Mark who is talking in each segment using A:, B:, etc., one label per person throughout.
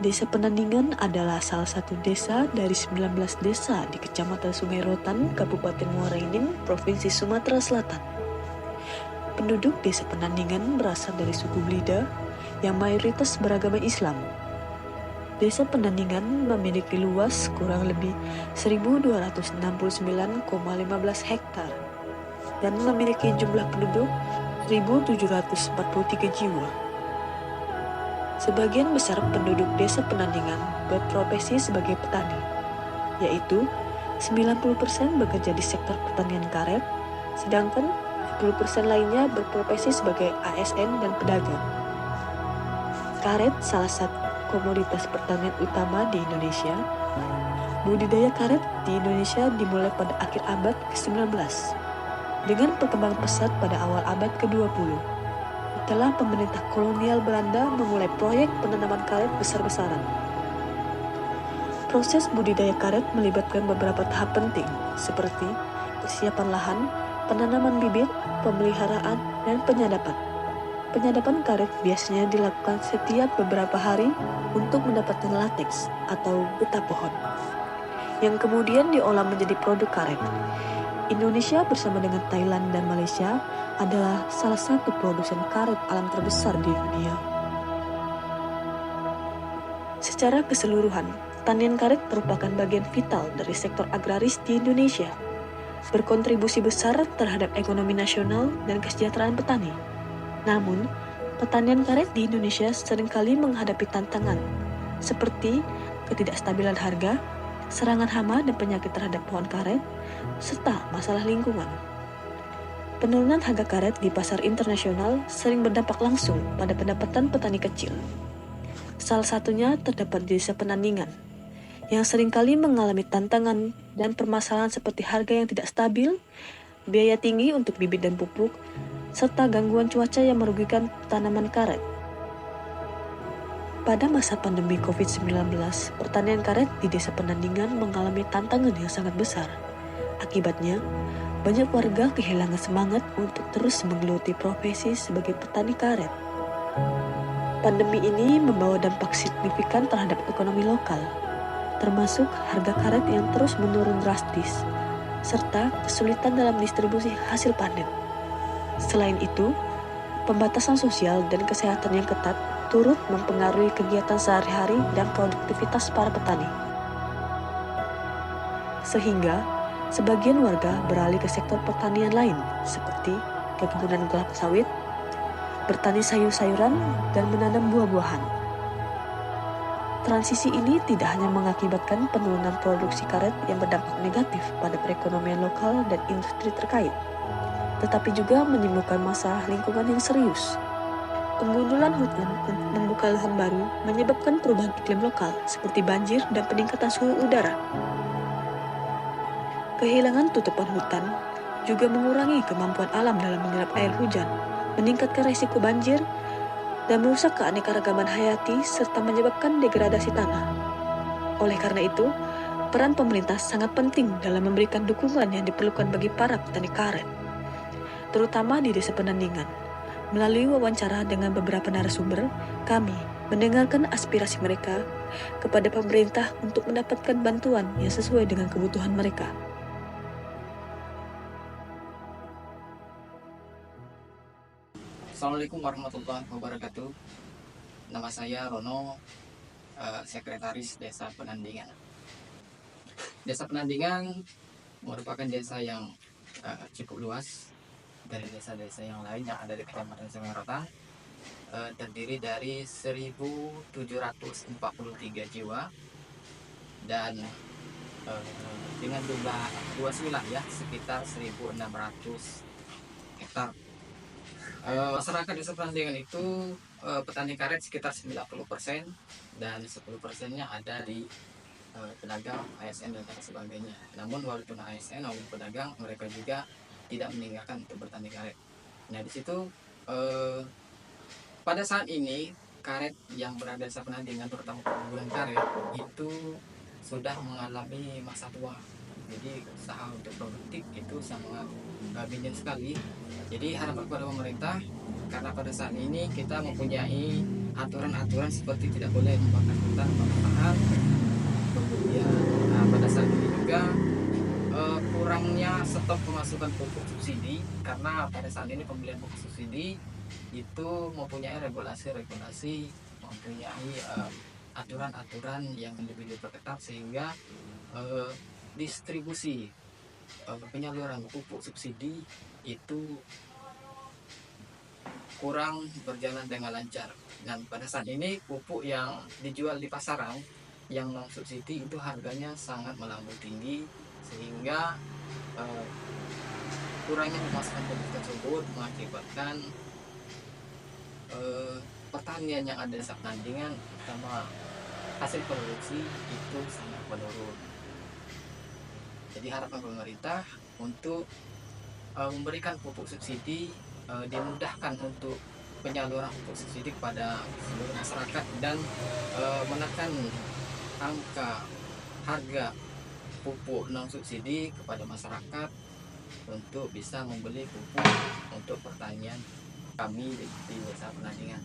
A: Desa Penandingan adalah salah satu desa dari 19 desa di Kecamatan Sungai Rotan, Kabupaten Muara Enim, Provinsi Sumatera Selatan. Penduduk desa Penandingan berasal dari suku Blida yang mayoritas beragama Islam. Desa Penandingan memiliki luas kurang lebih 1.269,15 hektar dan memiliki jumlah penduduk 1.743 jiwa. Sebagian besar penduduk desa Penandingan berprofesi sebagai petani, yaitu 90% bekerja di sektor pertanian karet, sedangkan 10% lainnya berprofesi sebagai ASN dan pedagang. Karet salah satu komoditas pertanian utama di Indonesia. Budidaya karet di Indonesia dimulai pada akhir abad ke-19 dengan perkembangan pesat pada awal abad ke-20. Setelah pemerintah kolonial Belanda memulai proyek penanaman karet besar-besaran. Proses budidaya karet melibatkan beberapa tahap penting, seperti persiapan lahan, penanaman bibit, pemeliharaan, dan penyadapan. Penyadapan karet biasanya dilakukan setiap beberapa hari untuk mendapatkan lateks atau getah pohon, yang kemudian diolah menjadi produk karet. Indonesia bersama dengan Thailand dan Malaysia adalah salah satu produsen karet alam terbesar di dunia. Secara keseluruhan, pertanian karet merupakan bagian vital dari sektor agraris di Indonesia, berkontribusi besar terhadap ekonomi nasional dan kesejahteraan petani. Namun, pertanian karet di Indonesia seringkali menghadapi tantangan, seperti ketidakstabilan harga, serangan hama dan penyakit terhadap pohon karet, serta masalah lingkungan. Penurunan harga karet di pasar internasional sering berdampak langsung pada pendapatan petani kecil. Salah satunya terdapat di desa Penandingan, yang seringkali mengalami tantangan dan permasalahan seperti harga yang tidak stabil, biaya tinggi untuk bibit dan pupuk, serta gangguan cuaca yang merugikan tanaman karet. Pada masa pandemi COVID-19, pertanian karet di desa Penandingan mengalami tantangan yang sangat besar. Akibatnya, banyak warga kehilangan semangat untuk terus menggeluti profesi sebagai petani karet. Pandemi ini membawa dampak signifikan terhadap ekonomi lokal, termasuk harga karet yang terus menurun drastis, serta kesulitan dalam distribusi hasil panen. Selain itu, pembatasan sosial dan kesehatan yang ketat turut mempengaruhi kegiatan sehari-hari dan produktivitas para petani. Sehingga, sebagian warga beralih ke sektor pertanian lain seperti perkebunan kelapa sawit, bertani sayur-sayuran, dan menanam buah-buahan. Transisi ini tidak hanya mengakibatkan penurunan produksi karet yang berdampak negatif pada perekonomian lokal dan industri terkait, tetapi juga menimbulkan masalah lingkungan yang serius. Penggundulan hutan untuk membuka lahan baru menyebabkan perubahan iklim lokal seperti banjir dan peningkatan suhu udara. Kehilangan tutupan hutan juga mengurangi kemampuan alam dalam menyerap air hujan, meningkatkan risiko banjir, dan merusak keanekaragaman hayati serta menyebabkan degradasi tanah. Oleh karena itu, peran pemerintah sangat penting dalam memberikan dukungan yang diperlukan bagi para petani karet, terutama di desa Penandingan. Melalui wawancara dengan beberapa narasumber, kami mendengarkan aspirasi mereka kepada pemerintah untuk mendapatkan bantuan yang sesuai dengan kebutuhan mereka.
B: Assalamualaikum warahmatullahi wabarakatuh. Nama saya Rono, Sekretaris Desa Penandingan. Desa Penandingan merupakan desa yang cukup luas dari desa-desa yang lain yang ada di Kecamatan Sungai Rotan. Terdiri dari 1.743 jiwa dan dengan jumlah luas wilayah sekitar 1.600 hektar. Masyarakat desa Penandingan itu petani karet sekitar 90% dan 10%-nya ada di pedagang, ASN dan lain sebagainya. Namun walaupun ASN maupun pedagang, mereka juga tidak meninggalkan untuk bertani karet. Nah di situ pada saat ini karet yang berada di desa Penandingan, terutama perkebunan karet itu sudah mengalami masa tua. Jadi usaha untuk produktif itu sangat minim sekali. Jadi harapan kepada pemerintah karena pada saat ini kita mempunyai aturan-aturan seperti tidak boleh membakar hutan lahan. Kemudian pada saat ini juga kurangnya stok pemasukan pupuk subsidi, karena pada saat ini pembelian pupuk subsidi itu mempunyai regulasi-regulasi, mempunyai aturan-aturan yang lebih diperketat, sehingga distribusi penyaluran pupuk subsidi itu kurang berjalan dengan lancar. Dan pada saat ini pupuk yang dijual di pasaran yang non subsidi itu harganya sangat melambung tinggi, sehingga kurangnya pemasukan pupuk tersebut mengakibatkan pertanian yang ada di desa Penandingan, terutama hasil produksi itu sangat menurun. Jadi harapan pemerintah untuk memberikan pupuk subsidi, dimudahkan untuk penyaluran pupuk subsidi kepada seluruh masyarakat, dan menekan angka harga pupuk non subsidi kepada masyarakat untuk bisa membeli pupuk untuk pertanian kami di desa Penandingan.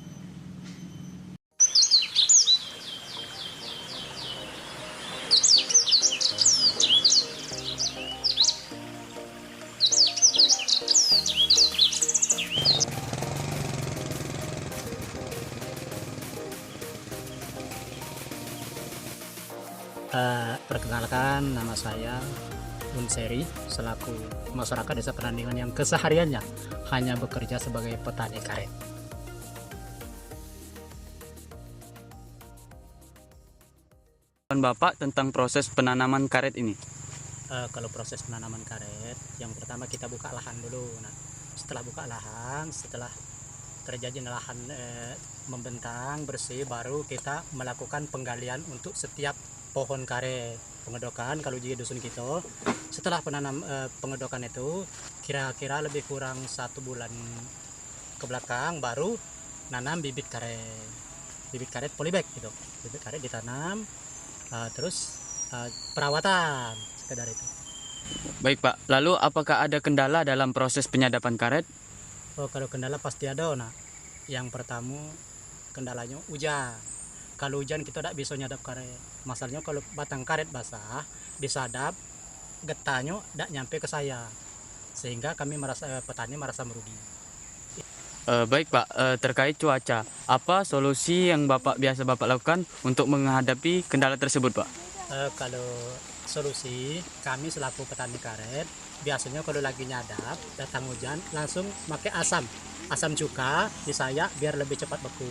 C: Perkenalkan, nama saya Unseri, selaku masyarakat desa Penandingan yang kesehariannya hanya bekerja sebagai petani karet.
D: Bapak tentang proses penanaman karet ini.
C: Kalau proses penanaman karet, yang pertama kita buka lahan dulu. Nah, setelah buka lahan, setelah terjadi lahan membentang bersih, baru kita melakukan penggalian untuk setiap pohon karet. Pengedokan kalau di dusun kita, setelah pengedokan itu kira-kira lebih kurang 1 bulan ke belakang baru nanam bibit karet polybag gitu. Bibit karet ditanam, terus perawatan sekedar itu.
D: Baik Pak, lalu apakah ada kendala dalam proses penyadapan karet?
C: Kalau kendala pasti ada. Nah, yang pertama kendalanya hujan. Kalau hujan kita tidak bisa nyadap karet. Masalahnya kalau batang karet basah disadap, getahnya tidak nyampe ke saya, sehingga kami petani merasa merugi.
D: Baik Pak, terkait cuaca, apa solusi yang biasa Bapak lakukan untuk menghadapi kendala tersebut Pak?
C: Kalau solusi, kami selaku petani karet biasanya kalau lagi nyadap datang hujan langsung pakai asam cuka disayak biar lebih cepat beku.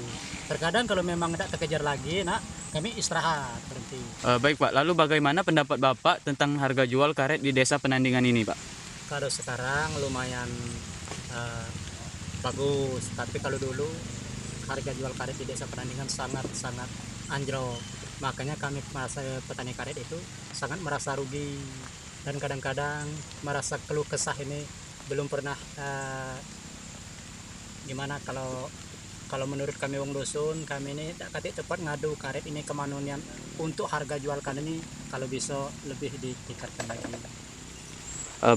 C: Terkadang kalau memang tidak terkejar lagi, kami istirahat, berhenti.
D: Baik Pak, lalu bagaimana pendapat Bapak tentang harga jual karet di desa Penandingan ini Pak?
C: Kalau sekarang lumayan bagus, tapi kalau dulu harga jual karet di desa Penandingan sangat anjlok. Makanya kami petani karet itu sangat merasa rugi, dan kadang-kadang merasa keluh kesah ini belum pernah gimana kalau menurut kami wong dusun, kami ini tak katik cepat ngadu karet ini ke manunian untuk harga jual karet ini kalau bisa lebih ditingkatkan lagi.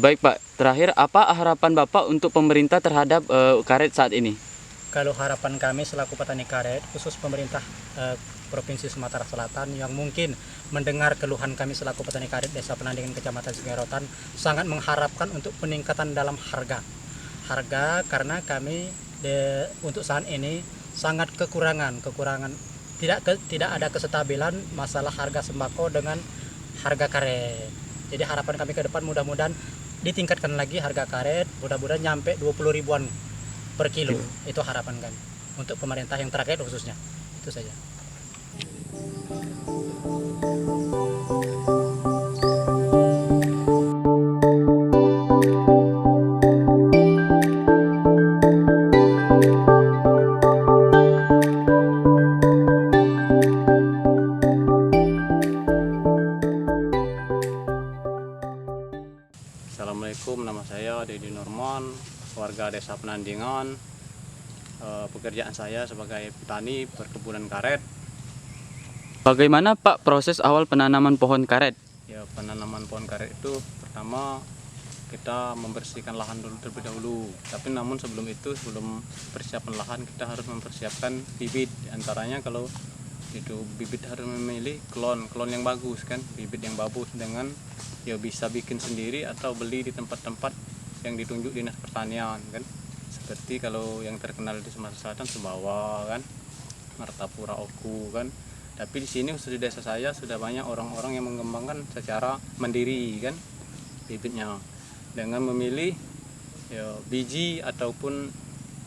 D: Baik Pak, terakhir apa harapan Bapak untuk pemerintah terhadap karet saat ini?
C: Kalau harapan kami selaku petani karet, khusus pemerintah Provinsi Sumatera Selatan yang mungkin mendengar keluhan kami selaku petani karet Desa Penandingan Kecamatan Sungai Rotan, sangat mengharapkan untuk peningkatan dalam harga, karena kami untuk saat ini sangat kekurangan tidak ada kestabilan masalah harga sembako dengan harga karet. Jadi harapan kami ke depan mudah-mudahan ditingkatkan lagi harga karet, mudah-mudahan nyampe 20 ribuan per kilo. Itu harapan kami untuk pemerintah yang terkait khususnya. Itu saja.
E: Assalamualaikum, nama saya Dedi Norman, warga Desa Penandingan. Pekerjaan saya sebagai petani perkebunan karet.
D: Bagaimana Pak proses awal penanaman pohon karet?
E: Ya, penanaman pohon karet itu pertama kita membersihkan lahan dulu terlebih dahulu. Tapi namun sebelum itu, sebelum persiapan lahan, kita harus mempersiapkan bibit. Antaranya kalau itu bibit harus memilih klon yang bagus kan, bibit yang bagus dengan ya bisa bikin sendiri atau beli di tempat-tempat yang ditunjuk Dinas Pertanian kan. Seperti kalau yang terkenal di Sumatera Selatan Sumbawa kan, Martapura Oku kan. Tapi di sini khusus di desa saya sudah banyak orang-orang yang mengembangkan secara mandiri kan bibitnya, dengan memilih ya, biji ataupun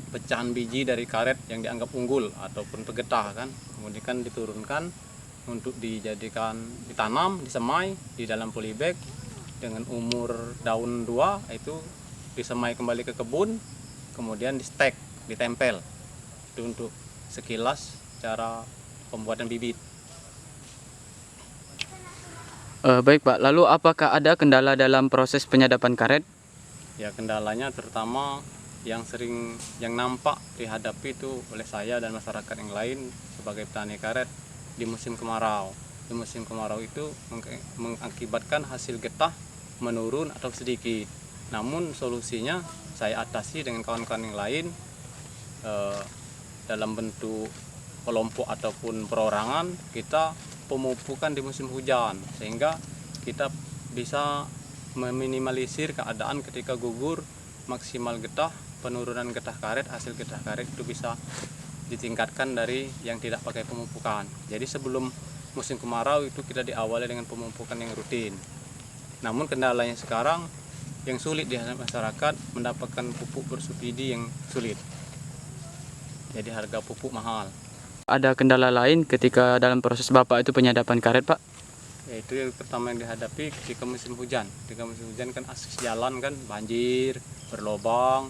E: pecahan biji dari karet yang dianggap unggul ataupun pegetah kan, kemudian diturunkan untuk dijadikan ditanam, disemai di dalam polybag dengan umur daun 2 itu disemai kembali ke kebun, kemudian di stek, ditempel. Itu untuk sekilas cara pembuatan bibit.
D: Baik Pak, lalu apakah ada kendala dalam proses penyadapan karet?
E: Ya, kendalanya terutama yang nampak dihadapi itu oleh saya dan masyarakat yang lain sebagai petani karet di musim kemarau. Di musim kemarau itu mengakibatkan hasil getah menurun atau sedikit. Namun solusinya saya atasi dengan kawan-kawan yang lain dalam bentuk kelompok ataupun perorangan. Kita pemupukan di musim hujan sehingga kita bisa meminimalisir keadaan ketika gugur maksimal getah, penurunan getah karet, hasil getah karet itu bisa ditingkatkan dari yang tidak pakai pemupukan. Jadi sebelum musim kemarau itu kita diawali dengan pemupukan yang rutin. Namun kendalanya sekarang yang sulit di masyarakat mendapatkan pupuk bersubsidi yang sulit. Jadi harga pupuk mahal.
D: Ada kendala lain ketika dalam proses Bapak itu penyadapan karet, Pak?
E: Yaitu yang pertama yang dihadapi ketika musim hujan. Ketika musim hujan kan akses jalan kan banjir, berlobang.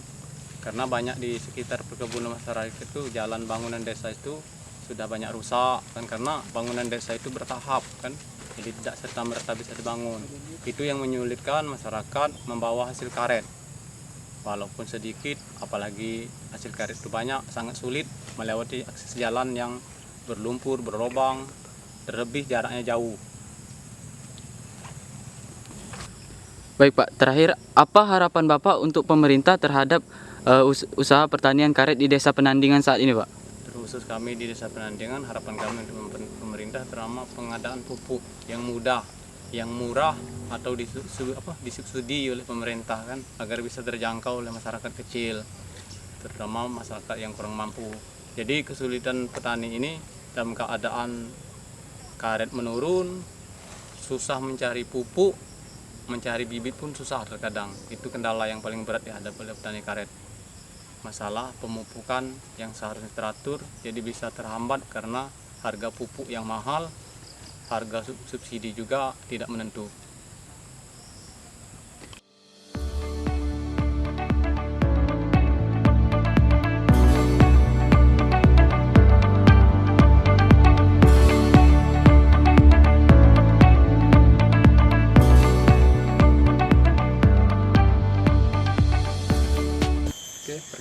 E: Karena banyak di sekitar perkebunan masyarakat itu jalan bangunan desa itu sudah banyak rusak kan, karena bangunan desa itu bertahap kan. Jadi tidak serta-merta bisa dibangun. Itu yang menyulitkan masyarakat membawa hasil karet. Walaupun sedikit, apalagi hasil karet itu banyak, sangat sulit melewati akses jalan yang berlumpur, berlobang, terlebih jaraknya jauh.
D: Baik Pak, terakhir apa harapan Bapak untuk pemerintah terhadap usaha pertanian karet di Desa Penandingan saat ini, Pak?
E: Terkhusus kami di Desa Penandingan, harapan kami untuk pemerintah terutama pengadaan pupuk yang mudah, yang murah atau disubsidi oleh pemerintah kan, agar bisa terjangkau oleh masyarakat kecil, terutama masyarakat yang kurang mampu. Jadi kesulitan petani ini dalam keadaan karet menurun, susah mencari pupuk, mencari bibit pun susah terkadang. Itu kendala yang paling berat dihadapi oleh petani karet. Masalah pemupukan yang seharusnya teratur jadi bisa terhambat karena harga pupuk yang mahal, harga subsidi juga tidak menentu.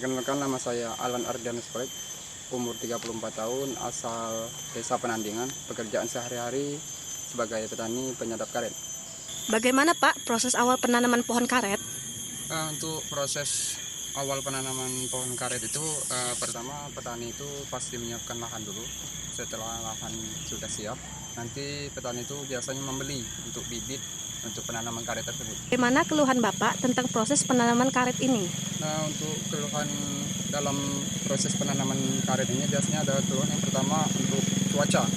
F: Perkenalkan, nama saya Alan Ardianus Proyek, umur 34 tahun, asal Desa Penandingan. Pekerjaan sehari-hari sebagai petani penyadap karet.
G: Bagaimana Pak proses awal penanaman pohon karet?
F: Untuk proses awal penanaman pohon karet itu pertama petani itu pasti menyiapkan lahan dulu. Setelah lahan sudah siap, nanti petani itu biasanya membeli untuk bibit untuk penanaman karet tersebut.
G: Bagaimana keluhan Bapak tentang proses penanaman karet ini?
F: Untuk keluhan dalam proses penanaman karet ini biasanya ada keluhan yang pertama untuk cuaca.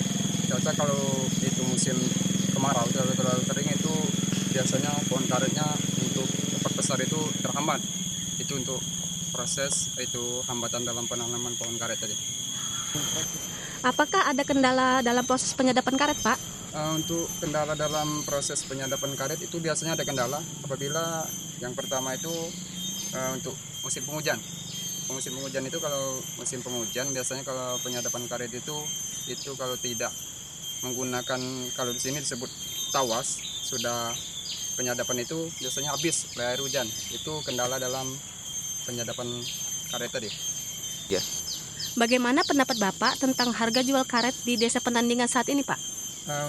F: Cuaca kalau itu musim kemarau terlalu kering itu biasanya pohon karetnya untuk cepat besar itu terhambat. Itu untuk proses itu hambatan dalam penanaman pohon karet tadi.
G: Apakah ada kendala dalam proses penyadapan karet, Pak?
F: Untuk kendala dalam proses penyadapan karet itu biasanya ada kendala apabila yang pertama itu untuk musim penghujan. Musim penghujan itu kalau musim penghujan biasanya kalau penyadapan karet itu kalau tidak menggunakan, kalau di sini disebut tawas, sudah penyadapan itu biasanya habis oleh air hujan. Itu kendala dalam penyadapan karet tadi.
D: Ya.
G: Bagaimana pendapat Bapak tentang harga jual karet di Desa Penandingan saat ini, Pak?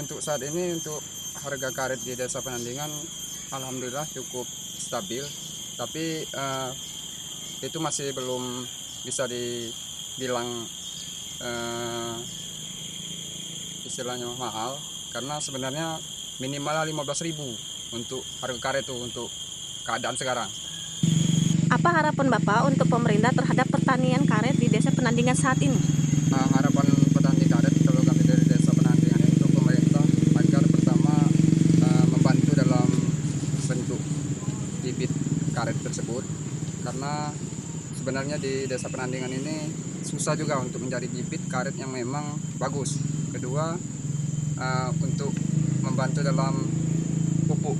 F: Untuk saat ini untuk harga karet di Desa Penandingan alhamdulillah cukup stabil, tapi itu masih belum bisa dibilang istilahnya mahal, karena sebenarnya minimal 15.000 untuk harga karet itu untuk keadaan sekarang.
G: Apa harapan Bapak untuk pemerintah terhadap pertanian karet di Desa Penandingan saat ini?
F: Harapan petani karet kalau kami dari Desa Penandingan untuk pemerintah agar pertama membantu dalam bentuk bibit karet tersebut, karena sebenarnya di Desa Penandingan ini susah juga untuk mencari bibit karet yang memang bagus. Kedua, untuk membantu dalam pupuk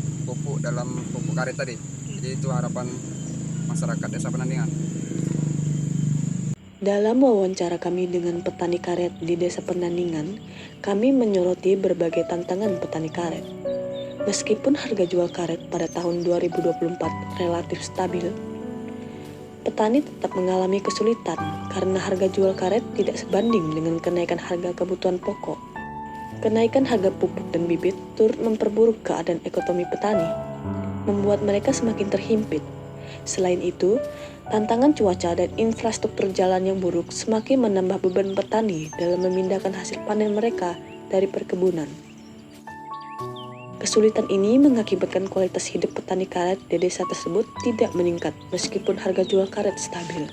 F: dalam pupuk karet tadi. Jadi itu harapan masyarakat Desa Penandingan.
A: Dalam wawancara kami dengan petani karet di Desa Penandingan, kami menyoroti berbagai tantangan petani karet. Meskipun harga jual karet pada tahun 2024 relatif stabil, petani tetap mengalami kesulitan karena harga jual karet tidak sebanding dengan kenaikan harga kebutuhan pokok. Kenaikan harga pupuk dan bibit turut memperburuk keadaan ekonomi petani, membuat mereka semakin terhimpit. Selain itu, tantangan cuaca dan infrastruktur jalan yang buruk semakin menambah beban petani dalam memindahkan hasil panen mereka dari perkebunan. Kesulitan ini mengakibatkan kualitas hidup petani karet di desa tersebut tidak meningkat meskipun harga jual karet stabil.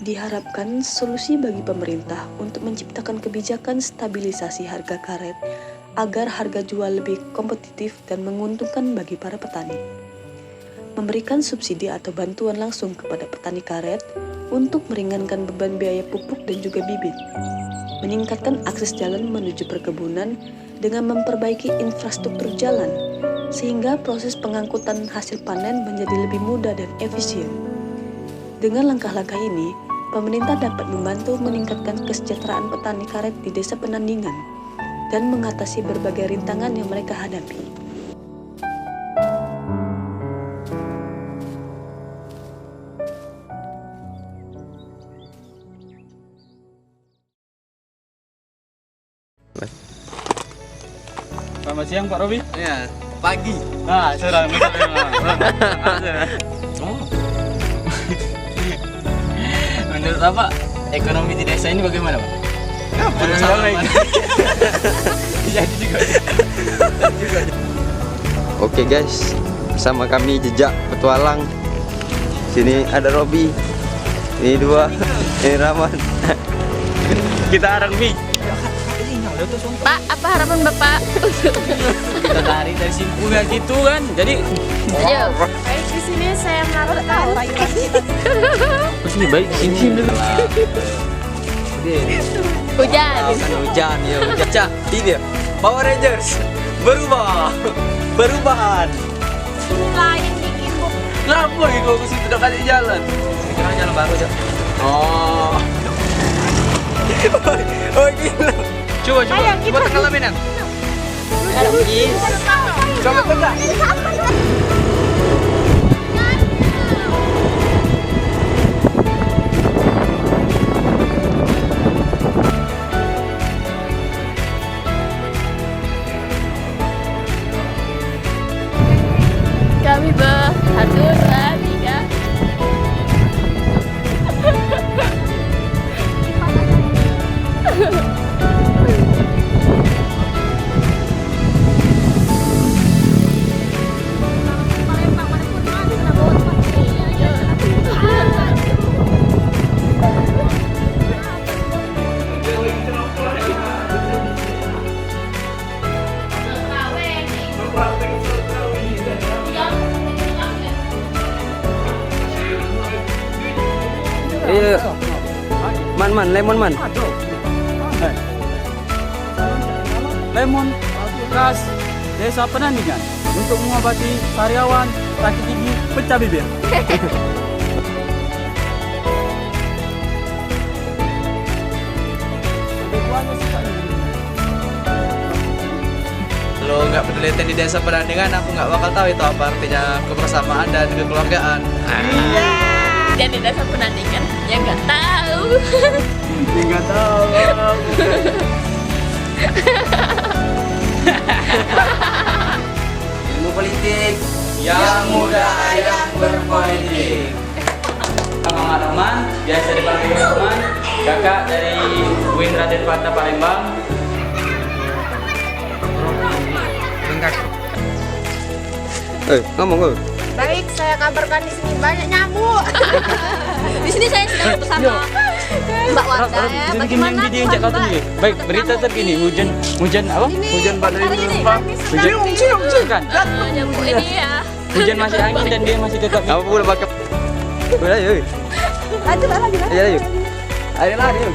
A: Diharapkan solusi bagi pemerintah untuk menciptakan kebijakan stabilisasi harga karet agar harga jual lebih kompetitif dan menguntungkan bagi para petani. Memberikan subsidi atau bantuan langsung kepada petani karet untuk meringankan beban biaya pupuk dan juga bibit. Meningkatkan akses jalan menuju perkebunan dengan memperbaiki infrastruktur jalan, sehingga proses pengangkutan hasil panen menjadi lebih mudah dan efisien. Dengan langkah-langkah ini, pemerintah dapat membantu meningkatkan kesejahteraan petani karet di Desa Penandingan dan mengatasi berbagai rintangan yang mereka hadapi.
C: Selamat siang Pak Robi.
B: Ya, pagi.
C: Nah, sudah.
D: Menurut Bapak, ekonomi di desa ini bagaimana, Pak?
C: Jadi juga.
H: Oke guys, bersama kami Jejak Petualang. Sini ada Robi, ini dua, ini Rahman. Kita arang Mi.
G: Pak, apa harapan Bapak?
D: Kita lari dari simpulnya gitu kan. Jadi
G: Baik, di sini saya melakukan
D: sini baik sini dulu.
G: hujan.
H: Hujan ya, hujan. Cak, ini dia. Power Rangers perubahan.
G: Lain dikit, Bu.
H: Kenapa ini kau ke situ udah kasih jalan?
D: Kita jalan baru aja.
H: Oh. Oh gila.
D: Coba tengah mainan.
H: Coba tengah.
G: Kami satu, dua, tiga.
H: Iya. Lemon man.
C: Lemon khas Desa Penandingan untuk mengobati sariawan, sakit gigi, pecah bibir.
H: Kalau nggak penelitian di Desa Penandingan, aku nggak bakal tahu itu apa artinya kebersamaan dan kekeluargaan.
G: Dan di Desa Penandingan ya nggak tahu.
H: Nggak tahu. Ilmu politik.
D: Yang muda yang berpolitik. Teman-teman, biasa dipanggil teman, kakak dari UIN Raden Fatah Palembang.
H: Ngomong.
G: Baik, saya kabarkan di sini banyak nyamuk. Di sini saya sedang bersama Mbak Wanda ya. Bagaimana kabar, Mbak?
D: Baik, berita terkini hujan apa? Hujan badai
G: Hari ini
D: hujan kan?
G: nyamuk ini ya.
D: Hujan masih angin dan dia masih tetap.
H: Apa pula pakai? Udah yuk.
G: Lanjut lagi.
H: Ayo. Ayo lagi yuk.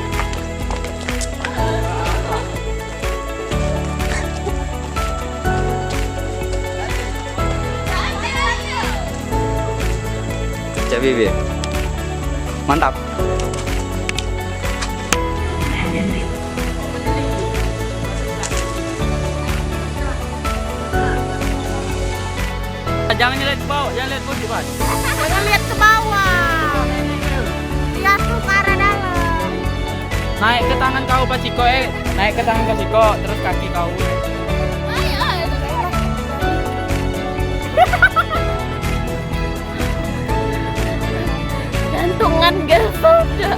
H: Cak bibir. Mantap.
D: Jangan lihat ke bawah, jangan lihat bawah, Pak.
G: Jangan lihat ke bawah. Lihat tuh ke arah dalam.
D: Naik ke tangan kau Pak Ciko, naik ke tangan Pak Ciko, terus kaki kau.
G: Gantungan gasoda.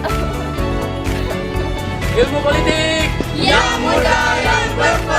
D: Ilmu politik.
G: Yang muda yang berpolitik.